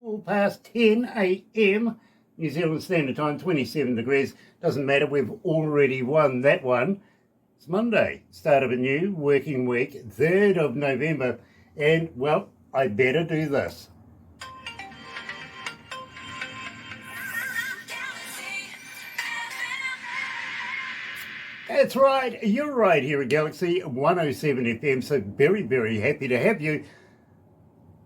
10 a.m. New Zealand Standard Time, 27 degrees. Doesn't matter, we've already won that one. It's Monday, start of a new working week, 3rd of November, and, well, I better do this. That's right, you're right here at Galaxy 107 FM, so very, very happy to have you.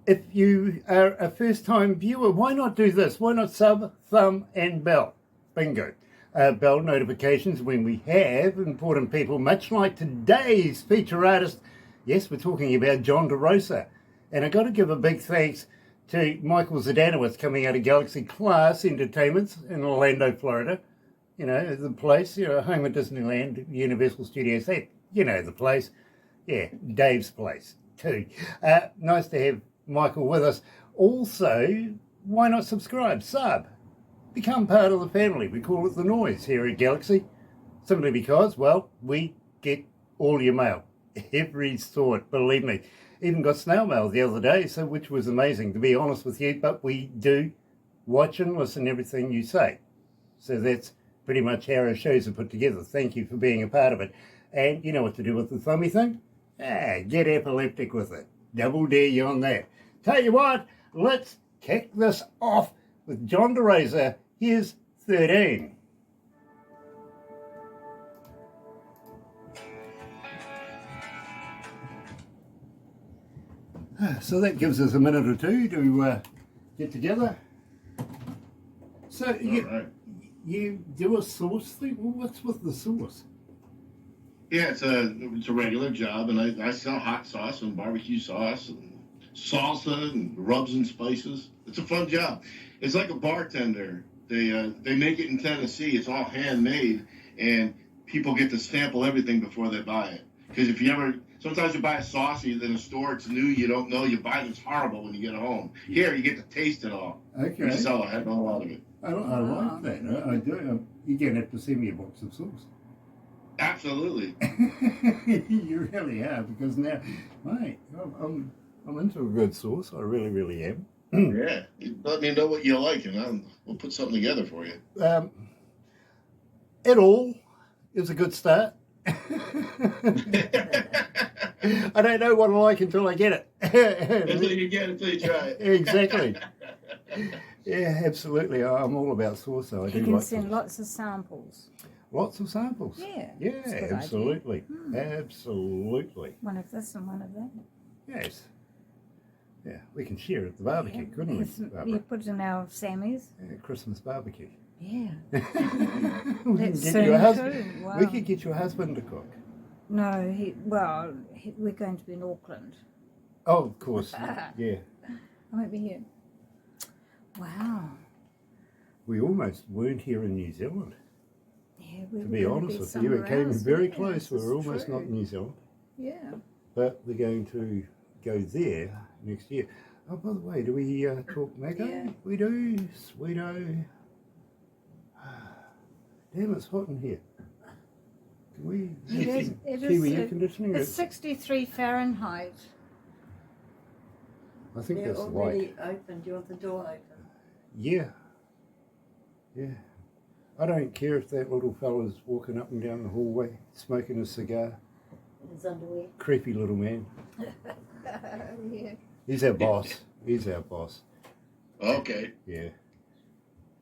If you are a first-time viewer, why not do this? Why not sub, thumb, and bell? Bingo. Bell notifications when we have important people, much like today's feature artist. Yes, we're talking about John De Rosa. And I've got to give a big thanks to Michael Zdanowitz coming out of Galaxy Class Entertainments in Orlando, Florida. You know, the place, home of Disneyland, Universal Studios, that, the place. Yeah, Dave's place too. Nice to have Michael with us. Also, why not subscribe, sub, become part of the family. We call it The Noise here at Galaxy, simply because, well, we get all your mail, every sort, believe me. Even got snail mail the other day, which was amazing, to be honest with you, but we do watch and listen to everything you say. So that's pretty much how our shows are put together. Thank you for being a part of it. And you know what to do with the thummy thing? Get epileptic with it. Double dare you on that. Tell you what, let's kick this off with John De Rosa. Here's 13. So that gives us a minute or two to get together. So you do a sauce thing? Well, what's with the sauce? Yeah, it's a regular job, and I sell hot sauce and barbecue sauce and salsa and rubs and spices. It's a fun job. It's like a bartender. They make it in Tennessee. It's all handmade, and people get to sample everything before they buy it. Because sometimes you buy a sauce in a store, it's new, you don't know, you buy it, it's horrible when you get home. Here, you get to taste it all. Okay. We sell a heck of a lot of it. I like that. I do. You're going to have to send me a box of sauce. Absolutely. You really are, because now, mate, I'm into a good sauce. I really, really am. Yeah. Let me know what you like, and we'll put something together for you. It all is a good start. I don't know what I like until I get it. Until you get it, until you try it. Exactly. Yeah, absolutely. I'm all about sauce, though. You can send lots of samples. Lots of samples. Yeah, absolutely. Absolutely. One of this and one of that. Yes. Yeah, we can share at the barbecue, couldn't we? You put it in our Sammy's. Yeah, Christmas barbecue. Yeah. We could get your husband to cook. No, we're going to be in Auckland. Oh, of course. Yeah. I won't be here. Wow. We almost weren't here in New Zealand. Yeah, to be honest with you, it came very close. We were almost not in New Zealand. Yeah. But we're going to go there next year. Oh, by the way, do we talk Mako? Yeah. We do, sweeto. Damn, it's hot in here. Can we Kiwi air conditioning? It's 63 Fahrenheit. I think They're that's already light. open. Do you want the door open? Yeah. Yeah. I don't care if that little fella's walking up and down the hallway, smoking a cigar. In his underwear. Creepy little man. Yeah. He's our boss. He's our boss. Okay. Yeah.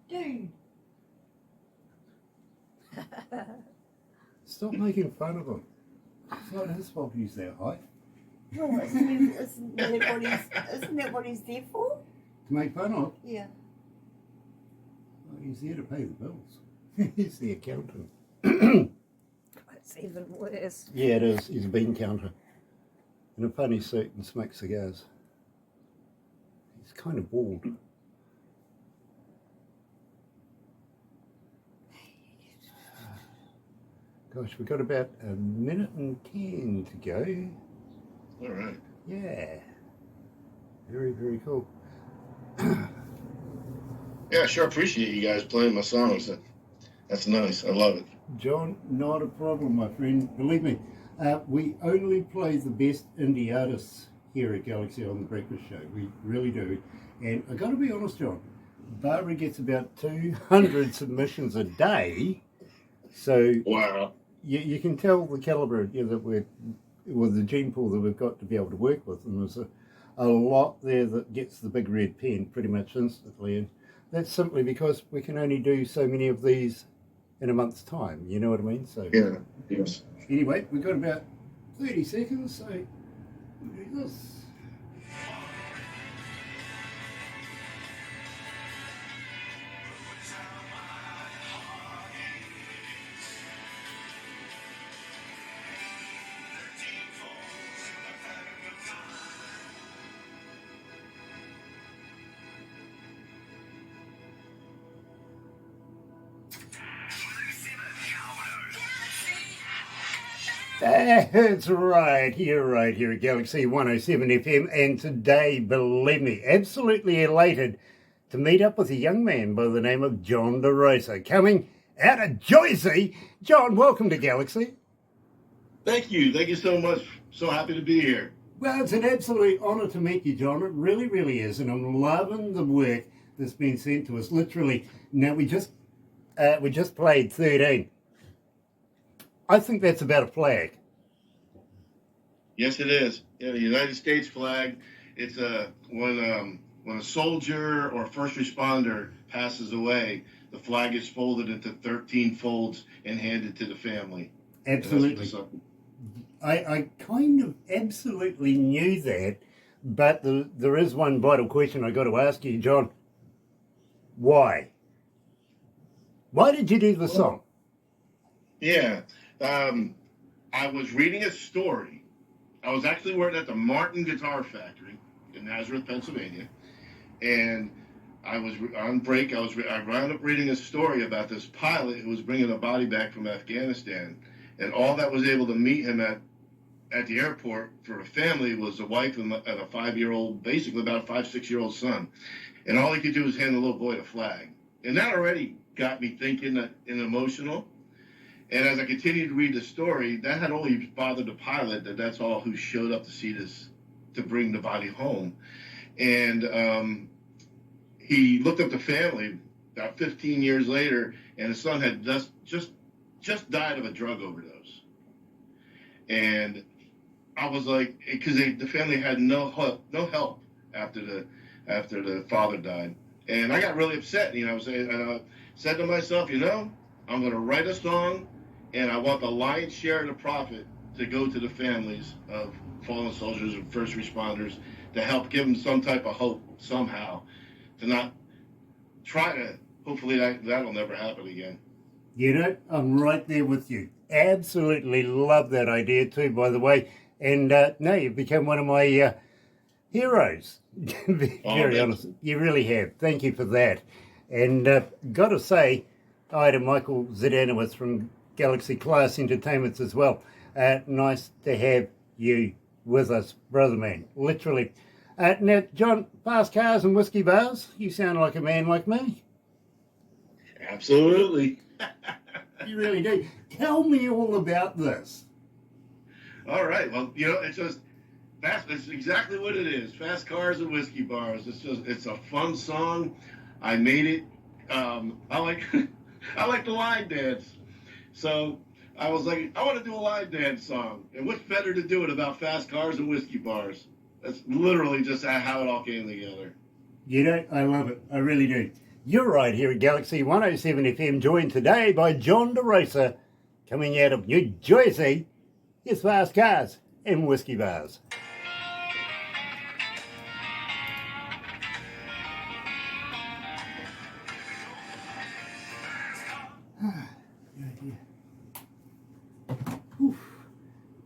Dude. Stop making fun of him. It's not his fault he's that high. Well, isn't that what he's there for? To make fun of? Yeah. Well, he's there to pay the bills. He's the accountant. It's even worse. Yeah, it is. He's a bean counter. In a funny suit and smokes cigars. He's kind of bald. Gosh, we've got about a minute and 10 to go. All right. Yeah. Very, very cool. Yeah, I sure appreciate you guys playing my songs. That's nice. I love it. John, not a problem, my friend. Believe me, we only play the best indie artists here at Galaxy on the Breakfast Show. We really do. And I've got to be honest, John, Barbara gets about 200 submissions a day. So Wow. you can tell the calibre that with the gene pool that we've got to be able to work with. And there's a lot there that gets the big red pen pretty much instantly. And that's simply because we can only do so many of these in a month's time. You know what I mean? So Yeah. Yes. anyway, we've got about 30 seconds, so we'll do this. That's right, you're right here at Galaxy 107 FM, and today, believe me, absolutely elated to meet up with a young man by the name of John De Rosa, coming out of Jersey. John, welcome to Galaxy. Thank you. Thank you so much. So happy to be here. Well, it's an absolute honour to meet you, John. It really, really is, and I'm loving the work that's been sent to us. Literally, now we just played 13. I think that's about a flag. Yes, it is. Yeah, the United States flag. It's when a soldier or first responder passes away, the flag is folded into 13 folds and handed to the family. Absolutely. I kind of absolutely knew that, but there is one vital question I got to ask you, John. Why? Why did you do the song? Yeah. I was reading a story. I was actually working at the Martin Guitar Factory in Nazareth, Pennsylvania, and I was on break. I wound up reading a story about this pilot who was bringing a body back from Afghanistan, and all that was able to meet him at the airport for a family was a wife and a 5-year-old, basically about a 5-6-year-old son, and all he could do was hand the little boy a flag, and that already got me thinking and emotional. And as I continued to read the story, that had only bothered the pilot that's all who showed up to see this, to bring the body home. And he looked up the family about 15 years later, and his son had just died of a drug overdose. And I was like, because the family had no help after the father died. And I got really upset. I said to myself, I'm going to write a song, and I want the lion's share of the profit to go to the families of fallen soldiers and first responders to help give them some type of hope somehow, to not try to, hopefully that'll never happen again. I'm right there with you. Absolutely love that idea too, by the way. And no, you've become one of my heroes. Very honest. You really have. Thank you for that. And got to say hi to Michael Zidanowitz from Galaxy Class Entertainments as well. Nice to have you with us, brother man. Literally. Now, John, fast cars and whiskey bars, you sound like a man like me. Absolutely. You really do. Tell me all about this. All right. Well, it's just it's exactly what it is. Fast cars and whiskey bars. It's a fun song. I made it. I like the line dance. So I was like, I want to do a line dance song. And what's better to do it about fast cars and whiskey bars? That's literally just how it all came together. I love it. I really do. You're right here at Galaxy 107 FM, joined today by John De Rosa, coming out of New Jersey. His fast cars and whiskey bars.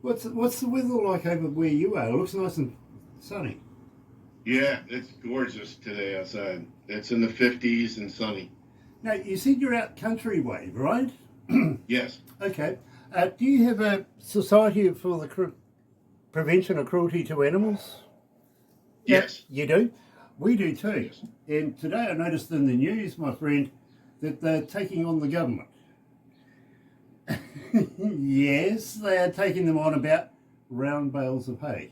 What's the weather like over where you are? It looks nice and sunny. Yeah, it's gorgeous today outside. It's in the 50s and sunny. Now, you said you're out country way, right? Yes. Okay. Do you have a society for the prevention of cruelty to animals? Yes. You do? We do too. Yes. And today I noticed in the news, my friend, that they're taking on the government. Yes, they are taking them on about round bales of hay.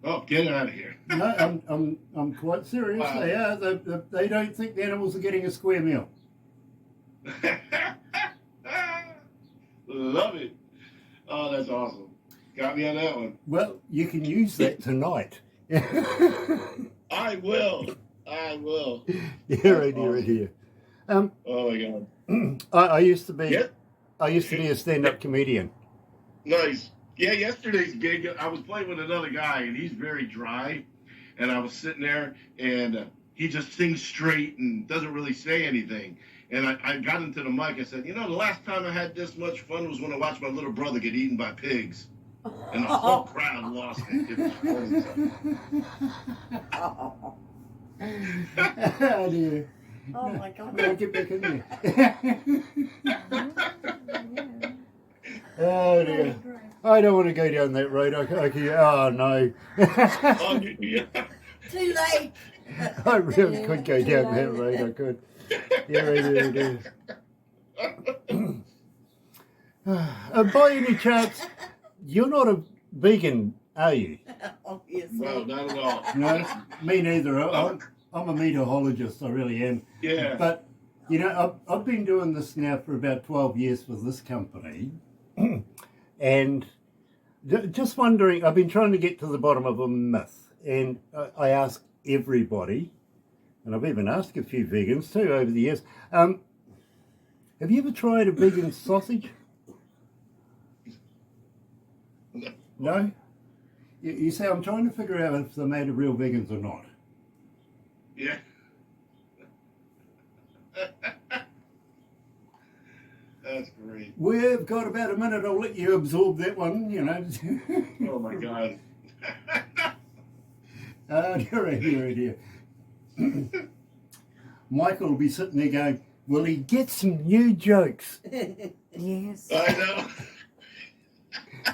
Oh, get out of here. No, I'm quite serious. Wow. They are. They don't think the animals are getting a square meal. Love it. Oh, that's awesome. Got me on that one. Well, you can use that tonight. I will. Yeah, right here, right here. Oh my God. I used to be. Yeah. I used to be a stand-up comedian. Nice. Yeah, yesterday's gig, I was playing with another guy, and he's very dry. And I was sitting there, and he just sings straight and doesn't really say anything. And I got into the mic. I said, the last time I had this much fun was when I watched my little brother get eaten by pigs. And the whole crowd lost it. It was funny. Oh, dear. Oh my God. I'll get back in there. Oh, dear. I don't want to go down that road. Oh, no. Oh, yeah. Too late. I really could go down that road. I could. Yeah, right. By any chance, you're not a vegan, are you? Obviously. No, not at all. No, me neither. I'm a meteorologist, I really am. Yeah. But, I've been doing this now for about 12 years with this company. And just wondering, I've been trying to get to the bottom of a myth. And I ask everybody, and I've even asked a few vegans too over the years, have you ever tried a vegan sausage? No? You see, I'm trying to figure out if they're made of real vegans or not. Yeah. That's great. We've got about a minute. I'll let you absorb that one, Oh my God. Oh, dear. Michael will be sitting there going, will he get some new jokes? Yes. I know.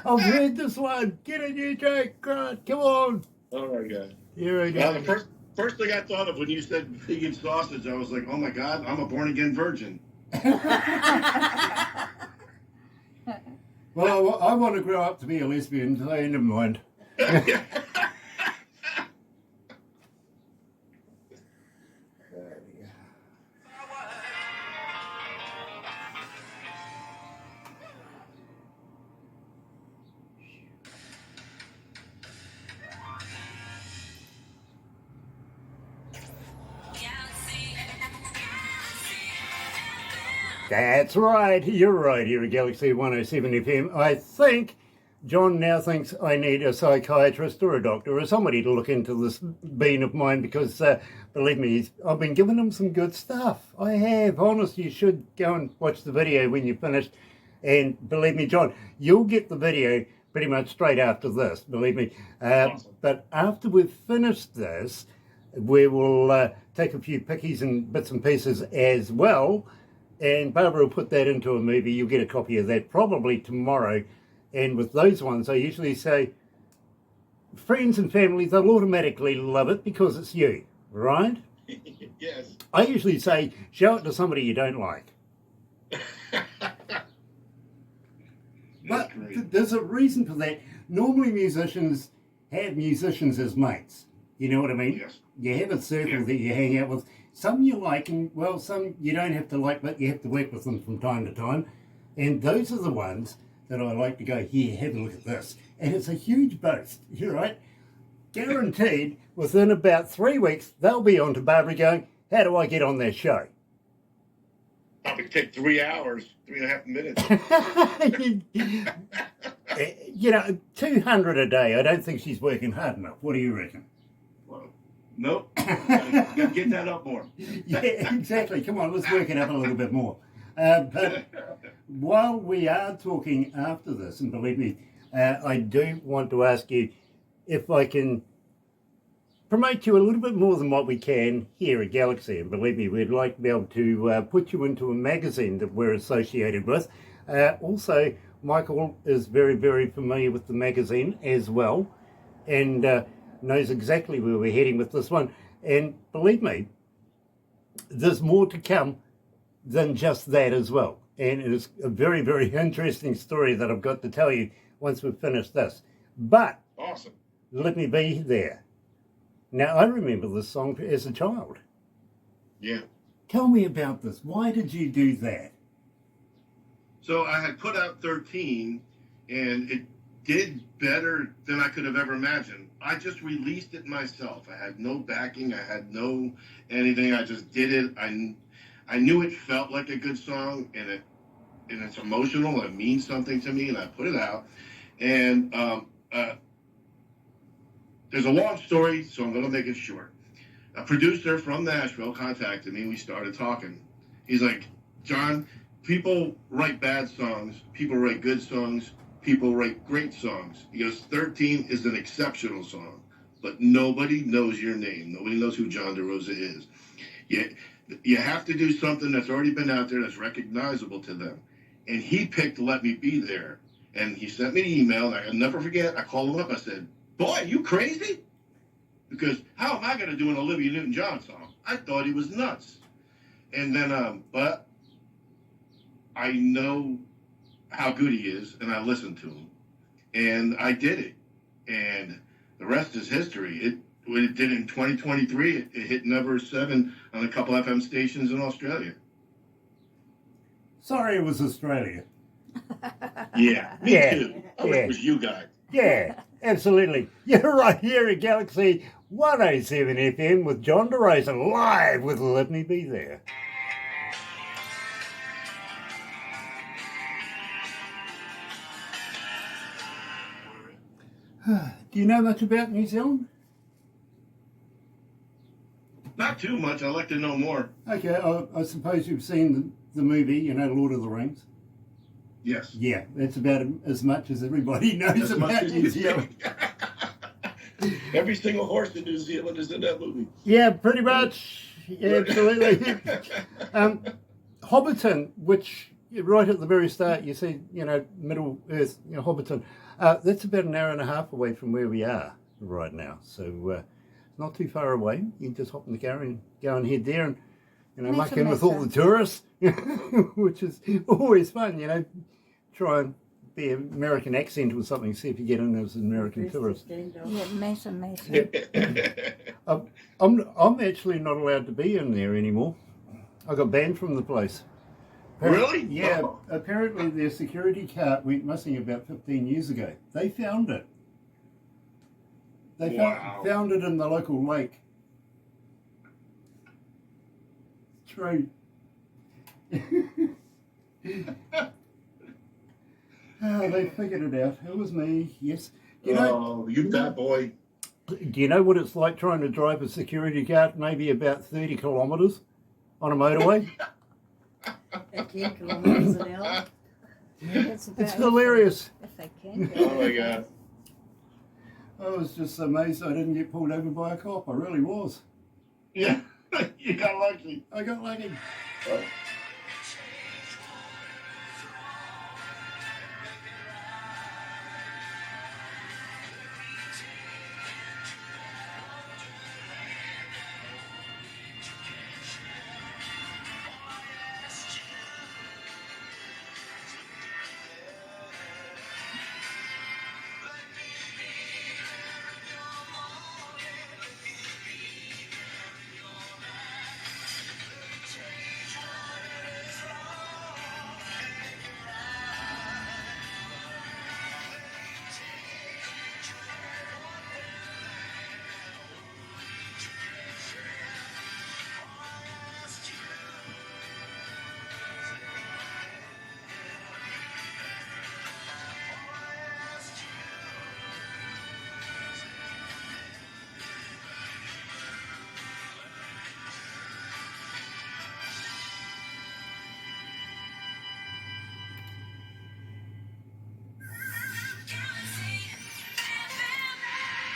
I've heard this one. Get a new joke, Grant. Come on. Oh my God. Here we Well, go. the first thing I thought of when you said vegan sausage, I was like, oh my God, I'm a born again virgin. Well, I want to grow up to be a lesbian, so never mind. That's right, you're right here at Galaxy 107 FM. I think John now thinks I need a psychiatrist or a doctor or somebody to look into this bean of mine because, believe me, I've been giving him some good stuff. I have. Honest, you should go and watch the video when you're finished. And believe me, John, you'll get the video pretty much straight after this, believe me. Awesome. But after we've finished this, we will take a few pickies and bits and pieces as well. And Barbara will put that into a movie. You'll get a copy of that probably tomorrow. And with those ones, I usually say, friends and family, they'll automatically love it because it's you, right? Yes. I usually say, show it to somebody you don't like. But there's a reason for that. Normally musicians have musicians as mates. You know what I mean? Yes. You have a circle that you hang out with. Some you like, and well, some you don't have to like, but you have to work with them from time to time. And those are the ones that I like to go, here, have a look at this. And it's a huge boast, you're right. Guaranteed, within about 3 weeks, they'll be on to Barbara going, how do I get on their show? Probably take 3 hours, 3.5 minutes. 200 a day. I don't think she's working hard enough. What do you reckon? Well, nope. Gotta get that up more. Yeah, exactly. Come on, let's work it up a little bit more. But while we are talking after this, and believe me, I do want to ask you if I can promote you a little bit more than what we can here at Galaxy. And believe me, we'd like to be able to put you into a magazine that we're associated with. Also, Michael is very, very familiar with the magazine as well, and knows exactly where we're heading with this one. And believe me, there's more to come than just that as well. And it's a very, very interesting story that I've got to tell you once we've finished this. But Awesome. Let Me Be There. Now, I remember this song as a child. Yeah. Tell me about this. Why did you do that? So I had put out 13, and it did better than I could have ever imagined. I just released it myself. I had no backing. I had no anything. I just did it. I knew it felt like a good song, and it's emotional. It means something to me, and I put it out. And there's a long story, so I'm going to make it short. A producer from Nashville contacted me, and we started talking. He's like, John, people write bad songs, people write good songs, people write great songs. He goes, 13 is an exceptional song, but nobody knows your name. Nobody knows who John De Rosa is. You have to do something that's already been out there that's recognizable to them. And he picked Let Me Be There. And he sent me an email, and I'll never forget, I called him up, I said, boy, you crazy? Because how am I going to do an Olivia Newton-John song? I thought he was nuts. And then, but I know how good he is, and I listened to him. And I did it. And the rest is history. What it did in 2023, it hit number 7 on a couple FM stations in Australia. Sorry it was Australia. Yeah, me Yeah, too. I yeah. wish it was you guys. Yeah, absolutely. You're right here at Galaxy 107 FM with John De Rosa live with Let Me Be There. Do you know much about New Zealand? Not too much. I'd like to know more. Okay, I suppose you've seen the movie, you know, Lord of the Rings. Yes. Yeah, that's about as much as everybody knows As much about as New Zealand. Every single horse in New Zealand is in that movie. Yeah, pretty much. Yeah, absolutely. Hobbiton, which right at the very start, you see, you know, Middle Earth, you know, Hobbiton. That's about an hour and a half away from where we are right now. So not too far away. You can just hop in the car and go and head there and, you know, muck in with all the tourists, which is always fun, you know. Try and be an American accent or something, see if you get in as an American tourist. Yeah, mesa. I'm actually not allowed to be in there anymore. I got banned from the place. Really? Yeah, Oh. apparently their security card went missing about 15 years ago. They found it. They found it in the local lake. True. They figured it out. It was me, yes. You know, You bad boy. do you know what it's like trying to drive a security guard maybe about 30 kilometres on a motorway? 10 kilometres an hour. It's It's hilarious. If they can. Oh my God. I was just amazed I didn't get pulled over by a cop. I really was. Yeah, you got lucky. I got lucky. Oh.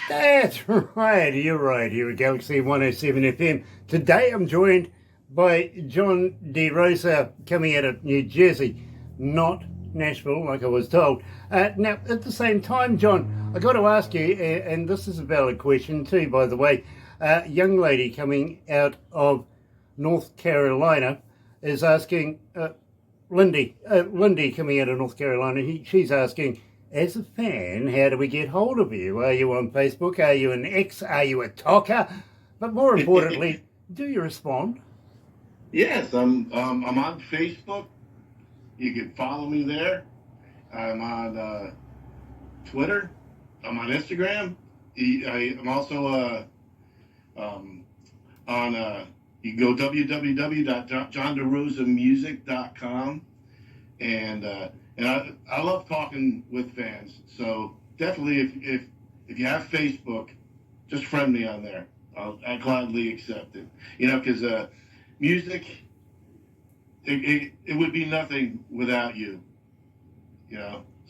That's right, you're right, here at Galaxy 107 FM. Today I'm joined by John De Rosa, coming out of New Jersey, not Nashville, like I was told. Now, at the same time, John, I got to ask you, and this is a valid question too, by the way, a young lady coming out of North Carolina is asking, Lindy coming out of North Carolina, she's asking, as a fan, how do we get hold of you? Are you on Facebook? Are you an X? Are you a talker? But more importantly, do you respond? Yes, I'm on Facebook. You can follow me there. I'm on Twitter. I'm on Instagram. I'm also on. You can go www.johnderosamusic.com, and I love talking with fans. So definitely, if you have Facebook, just friend me on there. I gladly accept it. Because music, it would be nothing without you.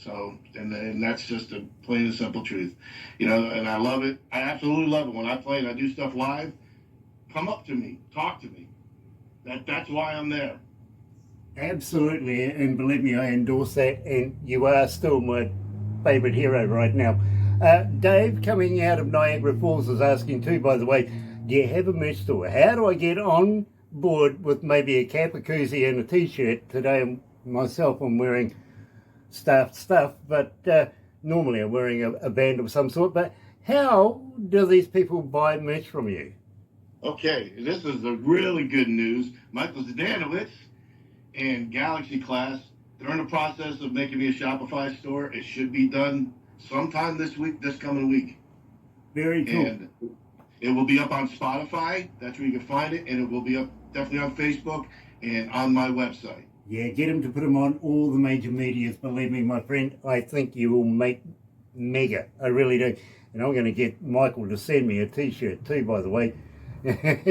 So and that's just a plain and simple truth. And I love it. I absolutely love it when I play and I do stuff live. Come up to me, talk to me. That's why I'm there. Absolutely, and believe me, I endorse that, and you are still my favourite hero right now. Dave, coming out of Niagara Falls, is asking too, by the way, do you have a merch store? How do I get on board with maybe a cap, a koozie, and a t-shirt? Today, myself, I'm wearing staffed stuff, but normally I'm wearing a band of some sort. But how do these people buy merch from you? Okay, this is the really good news. Michael Zdanowitz and Galaxy Class, they're in the process of making me a Shopify store. It should be done sometime this coming week. Very cool. And it will be up on Spotify. That's where you can find it. And it will be up definitely on Facebook and on my website. Yeah, get him to put them on all the major medias. Believe me, my friend, I think you will make mega. I really do. And I'm going to get Michael to send me a t-shirt too, by the way,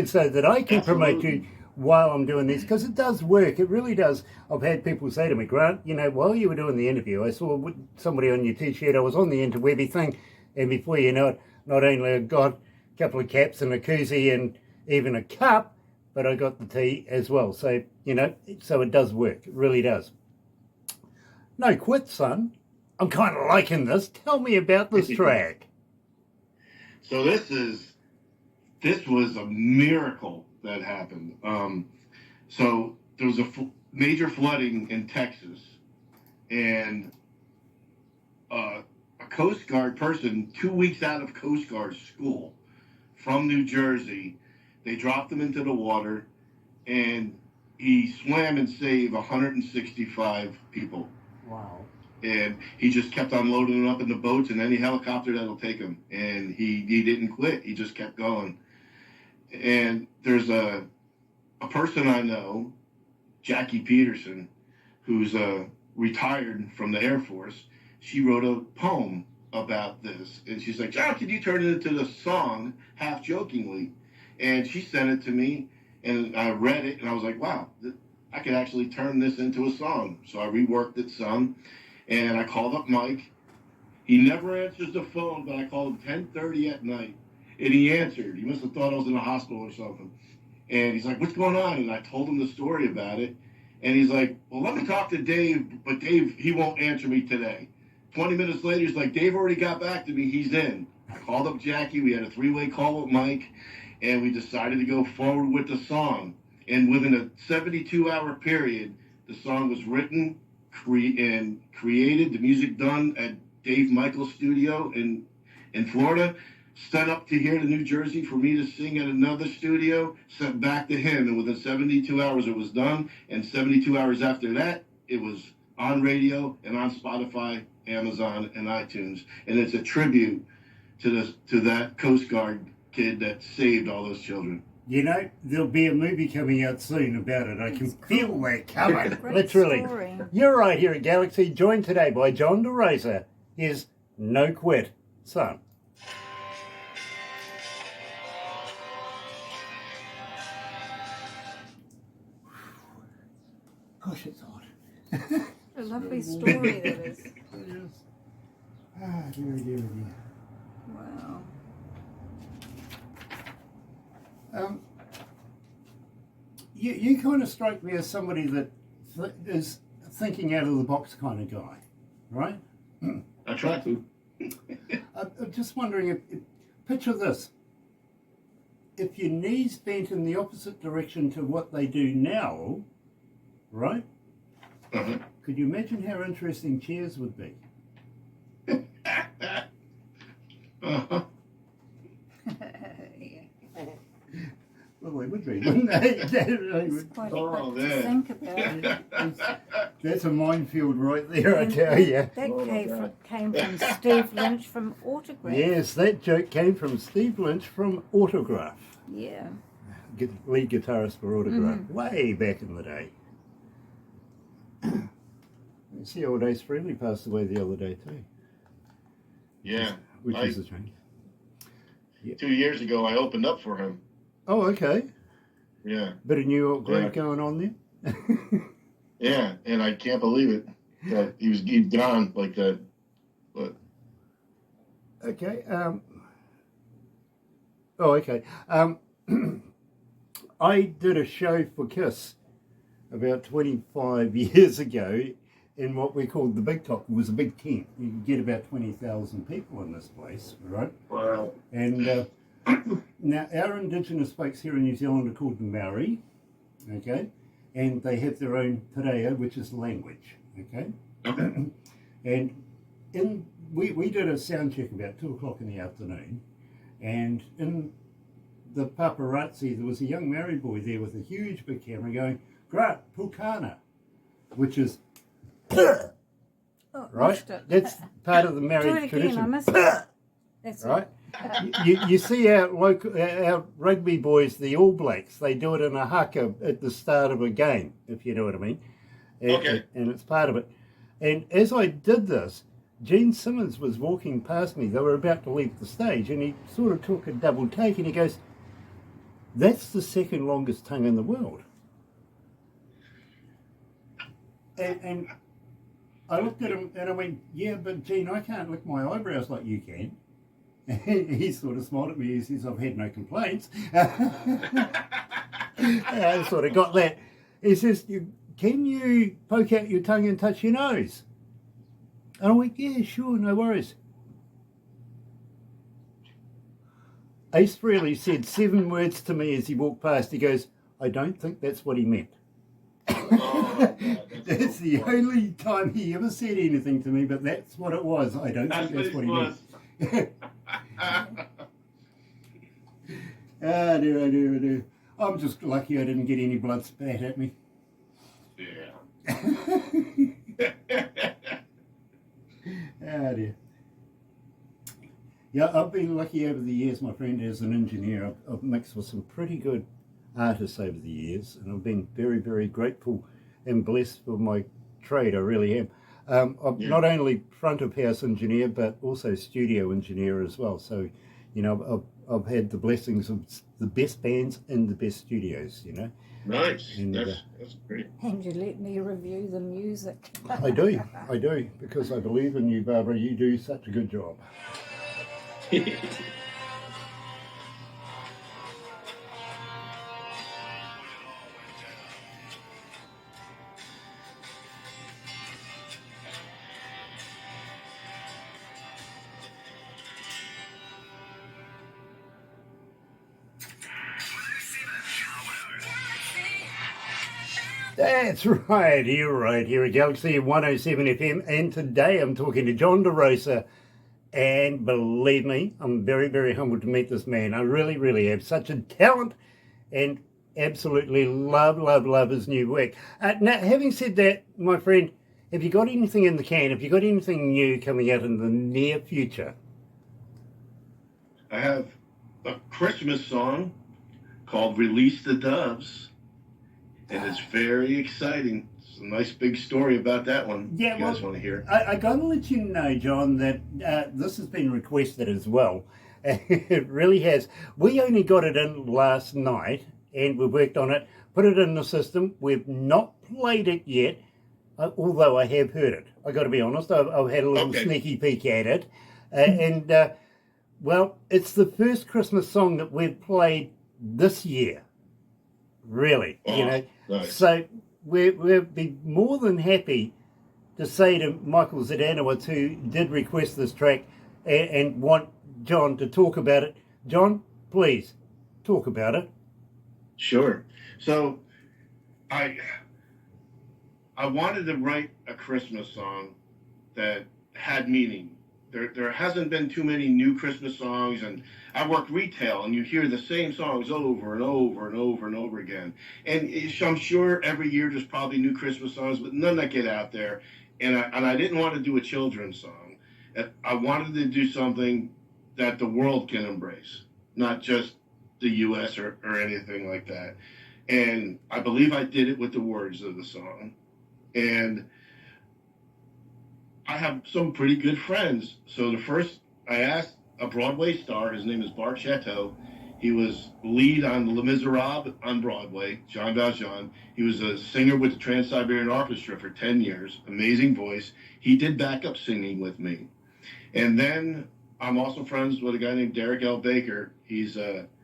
so that I can promote you while I'm doing this, because it does work. It really does. I've had people say to me, Grant, while you were doing the interview, I saw somebody on your t-shirt. I was on the interwebby thing, and before you know it, not only I got a couple of caps and a koozie and even a cup, but I got the tea as well. So, so it does work. It really does. No quit, son. I'm kind of liking this. Tell me about this track. So this was a miracle that happened. So there was a major flooding in Texas, and a Coast Guard person, 2 weeks out of Coast Guard school from New Jersey, they dropped him into the water, and he swam and saved 165 people. Wow. And he just kept on loading them up in the boats and any helicopter that'll take him. And he didn't quit. He just kept going. And there's a person I know, Jackie Peterson, who's retired from the Air Force. She wrote a poem about this. And she's like, John, can you turn it into the song, half jokingly? And she sent it to me, and I read it, and I was like, wow, I could actually turn this into a song. So I reworked it some, and I called up Mike. He never answers the phone, but I called him 10:30 at night, and he answered. He must have thought I was in the hospital or something. And he's like, what's going on? And I told him the story about it. And he's like, well, let me talk to Dave, but Dave, he won't answer me today. 20 minutes later, he's like, Dave already got back to me. He's in. I called up Jackie. We had a 3-way call with Mike, and we decided to go forward with the song. And within a 72-hour period, the song was written and created, the music done at Dave Michael's studio in Florida, sent up to here to New Jersey for me to sing at another studio, sent back to him, and within 72 hours it was done, and 72 hours after that, it was on radio and on Spotify, Amazon, and iTunes. And it's a tribute to that Coast Guard kid that saved all those children. There'll be a movie coming out soon about it. I can feel that coming. Great Literally. story. You're right here at Galaxy, joined today by John De Rosa. Here's No Quit, son. Gosh, it's hot. A lovely story that is. It is. Ah, dear, dear, dear. Wow. You kind of strike me as somebody that is thinking out of the box kind of guy, right? I try to. I'm just wondering if picture this. If your knees bent in the opposite direction to what they do now, right? Uh-huh. Could you imagine how interesting chairs would be? Uh-huh. Yeah. Well, they would be, wouldn't they? It's quite a Oh, bit to man. think about. That's a minefield right there, I And tell that, you. that Oh, my came God. from Steve Lynch from Autograph. Yes, that joke came from Steve Lynch from Autograph. Yeah. Lead guitarist for Autograph, way back in the day. See, old Ace Frehley passed away the other day too, Yeah. which is a shame. 2 years ago, I opened up for him. Oh, okay. Yeah. Bit of New York groove Yeah. going on there. Yeah, and I can't believe it that he's gone like that. But Okay. Okay. I did a show for Kiss about 25 years ago in what we called the Big Top. It was a big tent. You could get about 20,000 people in this place, right? wow. And now our indigenous folks here in New Zealand are called the Maori, okay? And they have their own te reo, which is language, okay? Okay. And we did a sound check about 2 o'clock in the afternoon, and in the paparazzi there was a young Maori boy there with a huge big camera going, "Great, pukana," which is Oh, right. missed it. That's part of the Do Maori it again, tradition. I missed it. That's Right? You see our rugby boys, the All Blacks, they do it in a haka at the start of a game, if you know what I mean. Okay. And it's part of it. And as I did this, Gene Simmons was walking past me. They were about to leave the stage, and he sort of took a double take, and he goes, "That's the second longest tongue in the world." And I looked at him and I went, "Yeah, but Gene, I can't lick my eyebrows like you can." And he sort of smiled at me. He says, "I've had no complaints." I sort of got that. He says, "Can you poke out your tongue and touch your nose?" And I went, "Yeah, sure, no worries." Ace Frehley said 7 words to me as he walked past. He goes, "I don't think that's what he meant." Oh, my God, That's so the funny. only time he ever said anything to me, but that's what it was. I don't think that's what he meant. Ah, dear. I'm just lucky I didn't get any blood spat at me. Yeah. Ah, dear. Yeah, I've been lucky over the years, my friend, as an engineer. I've mixed with some pretty good artists over the years, and I've been very, very grateful and blessed for my trade. I really am. I'm Yeah. not only front of house engineer, but also studio engineer as well. So, you know, I've had the blessings of the best bands in the best studios, you know. Nice. And, That's great. And you let me review the music. I do, because I believe in you, Barbara. You do such a good job. That's right, you're right, here at Galaxy 107 FM, and today I'm talking to John De Rosa, and believe me, I'm very, very humbled to meet this man. I really, really have such a talent, and absolutely love his new work. Now, having said that, my friend, have you got anything in the can? Have you got anything new coming out in the near future? I have a Christmas song called Release the Doves, and it's very exciting. It's a nice big story about that one. Yeah, if you guys well, want to hear. I got to let you know, John, that this has been requested as well. It really has. We only got it in last night, and we worked on it, put it in the system. We've not played it yet, although I have heard it. I got to be honest, I've had a little Okay. sneaky peek at it. Well, it's the first Christmas song that we've played this year. Really, Oh, you know. nice. So we'll be more than happy to say to Michael Zdanowitz, who did request this track and want John to talk about it. John, please talk about it. Sure. So I wanted to write a Christmas song that had meaning, there hasn't been too many new Christmas songs, and I work retail, and you hear the same songs over and over and over and over again. And I'm sure every year there's probably new Christmas songs, but none that get out there. And I didn't want to do a children's song. I wanted to do something that the world can embrace, not just the U.S. or anything like that. And I believe I did it with the words of the song. And I have some pretty good friends. So I asked a Broadway star, his name is Bart Chateau. He was lead on Les Miserables on Broadway, Jean Valjean. He was a singer with the Trans-Siberian Orchestra for 10 years, amazing voice. He did backup singing with me. And then I'm also friends with a guy named Derek L. Baker.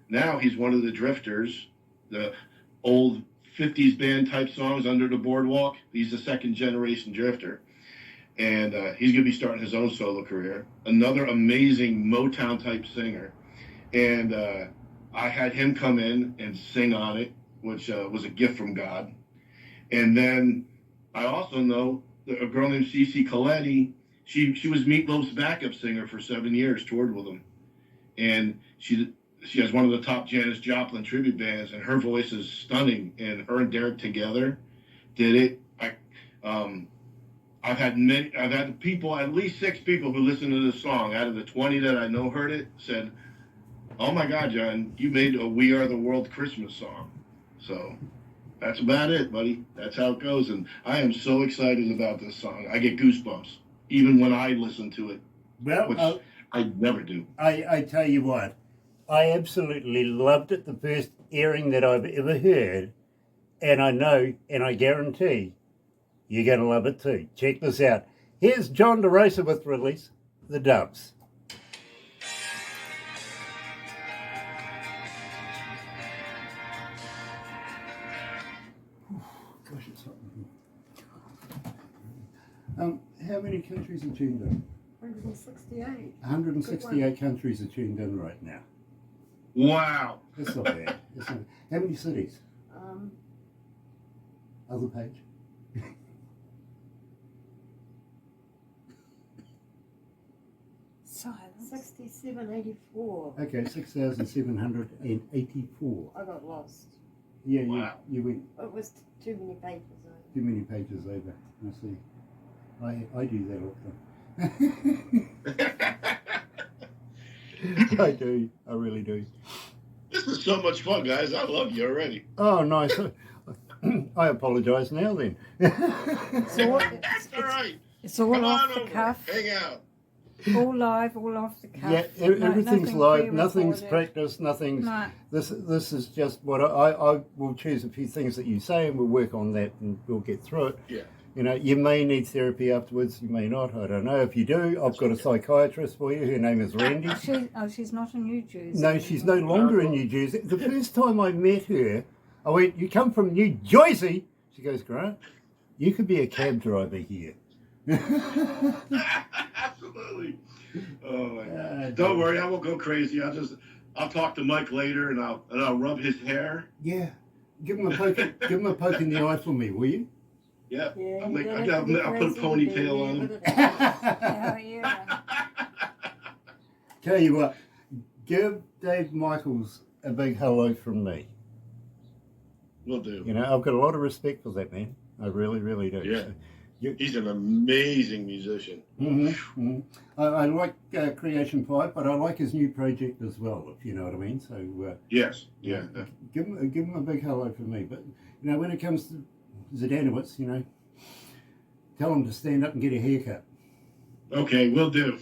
Now he's one of the Drifters, the old 50s band type songs, Under the Boardwalk. He's a second generation Drifter. And he's going to be starting his own solo career. Another amazing Motown type singer. And I had him come in and sing on it, which was a gift from God. And then I also know a girl named Cece Coletti. She was Meat Loaf's backup singer for 7 years, toured with him. And she has one of the top Janis Joplin tribute bands, and her voice is stunning. And her and Derek together did it. I've had people, at least 6 people who listened to this song out of the 20 that I know heard it, said, "Oh my God, John, you made a We Are the World Christmas song." So that's about it, buddy. That's how it goes. And I am so excited about this song. I get goosebumps even when I listen to it, which I never do. I tell you what, I absolutely loved it the first airing that I've ever heard. And I know, and I guarantee, you're going to love it too. Check this out. Here's John De Rosa with Release the Doves. Gosh, it's hot in here. How many countries are tuned in? 168. 168 countries are tuned in right now. Wow. That's not bad. How many cities? Other page. Silence. 6784. Okay, 6,784. I got lost. Yeah, Wow. you went It was too many pages. too many pages over. I see. I do that all the time. I do. I really do. This is so much fun, guys. I love you already. Oh, nice. I apologise now then. So That's all right. it's all Come off on the over. cuff, Hang out. all live, all off the cuff. Yeah, everything's nothing live. Nothing's pre-recorded. practiced. Nothing's. No. This is just what I will choose a few things that you say, and we'll work on that, and we'll get through it. Yeah. You know, you may need therapy afterwards. You may not. I don't know. If you do, I've got a psychiatrist for you. Her name is Randy. She's not in New Jersey. No, she's no longer in New Jersey. The first time I met her, I went, "You come from New Jersey?" She goes, "Grant, you could be a cab driver here." Absolutely. Oh my God. Don't worry, I won't go crazy. I'll talk to Mike later, and I'll rub his hair. Yeah, give him a poke. Give him a poke in the eye for me, will you? Yeah. Yeah, I'll you don't have to be put a crazy ponytail to on be him. able to- Yeah, yeah. Tell you what, give Dave Michaels a big hello from me. Will do. You know, I've got a lot of respect for that man. I really, really do. Yeah. So, He's an amazing musician. I like Creation 5, but I like his new project as well, if you know what I mean. So Yes. Yeah. give him a big hello from me. But you know, when it comes to Zdanowitz, you know, tell him to stand up and get a haircut. Okay, will do.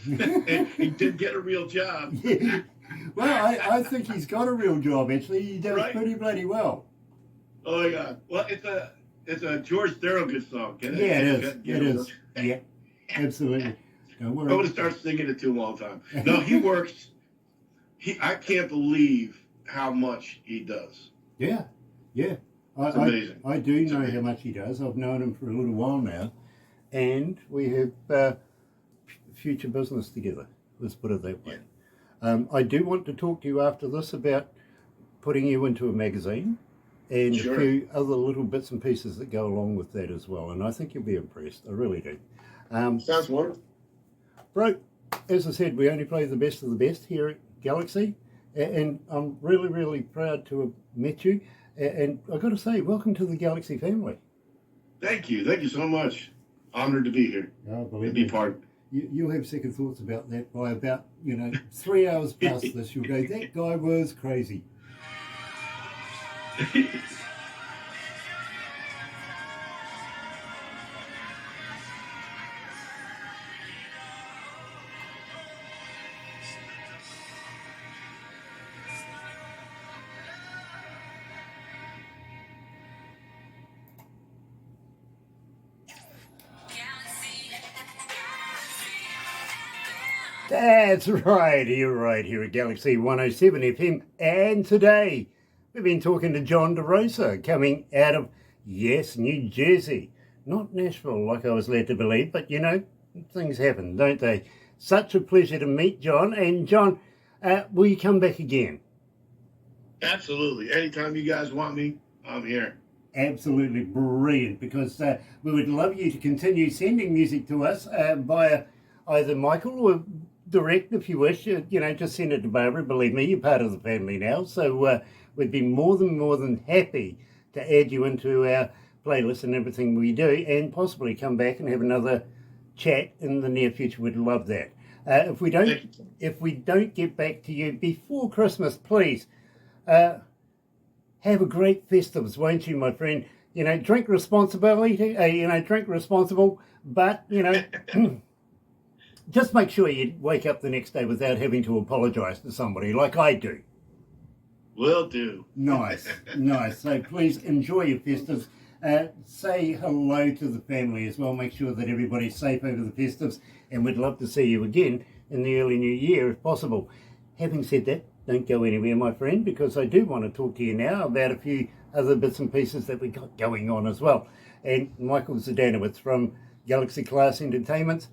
And he did get a real job. Yeah. Well, I think he's got a real job actually. He does Right. pretty bloody well. Oh my God. Well, it's a George Thorogood song. Get Yeah, it is. get It is. Yeah, absolutely. Don't I'm worry. going to start singing it to him all the time. No, he works. I can't believe how much he does. Yeah, yeah. It's amazing. I do know amazing. how much he does. I've known him for a little while now, and we have future business together. Let's put it that way. I do want to talk to you after this about putting you into a magazine and Sure. a few other little bits and pieces that go along with that as well. And I think you'll be impressed. I really do. Sounds wonderful. Bro, as I said, we only play the best of the best here at Galaxy, and I'm really, really proud to have met you. And I've got to say, welcome to the Galaxy family. Thank you so much. Honored to be here and be part. You'll have second thoughts about that by about 3 hours past this. You'll go, that guy was crazy. That's right, you're right here at Galaxy 107 FM. And today we've been talking to John De Rosa coming out of, yes, New Jersey. Not Nashville like I was led to believe, but things happen, don't they? Such a pleasure to meet John. And John, will you come back again? Absolutely. Anytime you guys want me, I'm here. Absolutely brilliant, because we would love you to continue sending music to us via either Michael or direct, if you wish. Just send it to Barbara. Believe me, you're part of the family now. So we'd be more than happy to add you into our playlist and everything we do, and possibly come back and have another chat in the near future. We'd love that. If we don't get back to you before Christmas, please have a great Festivus, won't you, my friend? Drink responsibly. Drink responsible, but just make sure you wake up the next day without having to apologise to somebody like I do. Will do. Nice. So please enjoy your Festivus. Say hello to the family as well. Make sure that everybody's safe over the Festivus, and we'd love to see you again in the early new year if possible. Having said that, don't go anywhere, my friend, because I do want to talk to you now about a few other bits and pieces that we got going on as well. And Michael Zdanowitz from Galaxy Class Entertainment,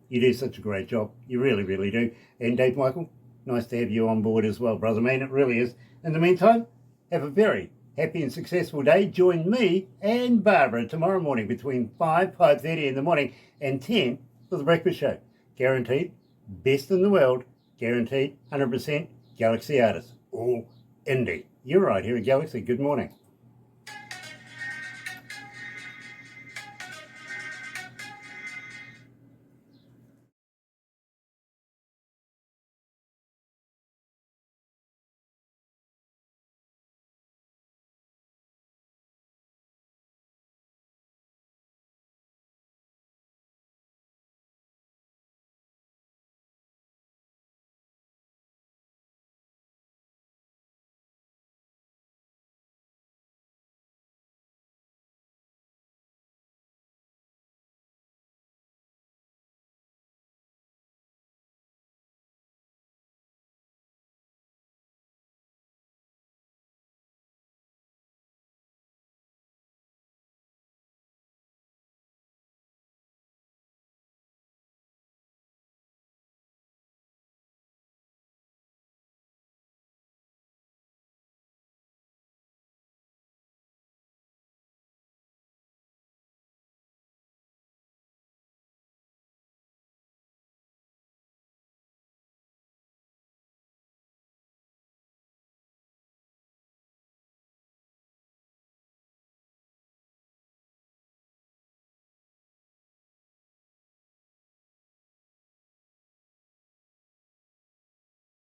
you do such a great job. You really, really do. And Dave Michael, nice to have you on board as well, brother man. It really is. In the meantime, have a very happy and successful day. Join me and Barbara tomorrow morning between 5:30 in the morning and 10 for the breakfast show. Guaranteed, best in the world. Guaranteed, 100% Galaxy artists. All indie. You're right here at Galaxy. Good morning.